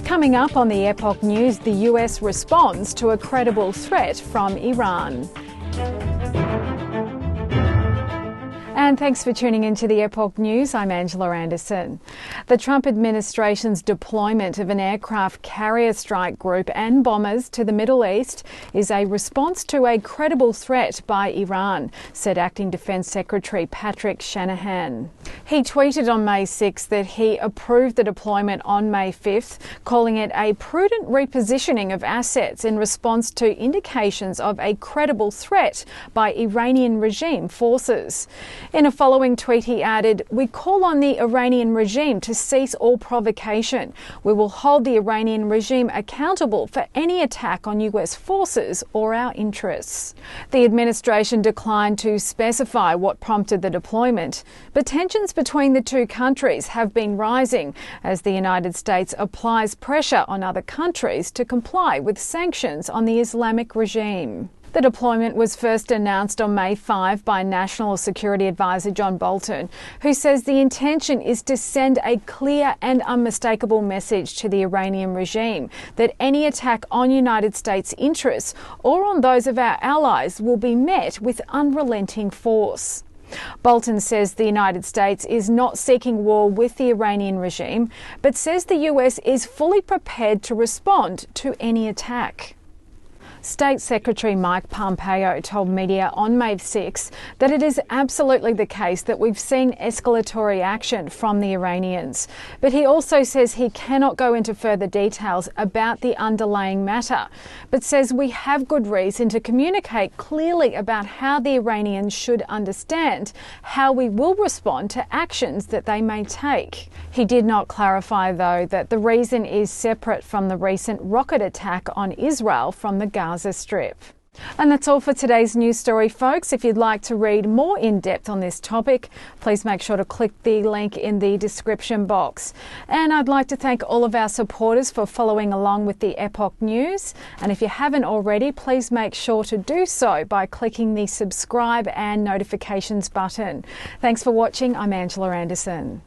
Coming up on the Epoch News, the US responds to a credible threat from Iran. And thanks for tuning into the Epoch News. I'm Angela Anderson. The Trump administration's deployment of an aircraft carrier strike group and bombers to the Middle East is a response to a credible threat by Iran, said Acting Defense Secretary Patrick Shanahan. He tweeted on May 6th that he approved the deployment on May 5th, calling it a prudent repositioning of assets in response to indications of a credible threat by Iranian regime forces. In a following tweet, he added, "We call on the Iranian regime to cease all provocation. We will hold the Iranian regime accountable for any attack on US forces or our interests." The administration declined to specify what prompted the deployment, but tensions between the two countries have been rising as the United States applies pressure on other countries to comply with sanctions on the Islamic regime. The deployment was first announced on May 5 by National Security Advisor John Bolton, who says the intention is to send a clear and unmistakable message to the Iranian regime that any attack on United States interests or on those of our allies will be met with unrelenting force. Bolton says the United States is not seeking war with the Iranian regime, but says the US is fully prepared to respond to any attack. State Secretary Mike Pompeo told media on May 6 that it is absolutely the case that we've seen escalatory action from the Iranians. But he also says he cannot go into further details about the underlying matter, but says we have good reason to communicate clearly about how the Iranians should understand how we will respond to actions that they may take. He did not clarify, though, that the reason is separate from the recent rocket attack on Israel from the Gaza Strip. And that's all for today's news story, folks. If you'd like to read more in depth on this topic, please make sure to click the link in the description box. And I'd like to thank all of our supporters for following along with the Epoch News. And if you haven't already, please make sure to do so by clicking the subscribe and notifications button. Thanks for watching. I'm Angela Anderson.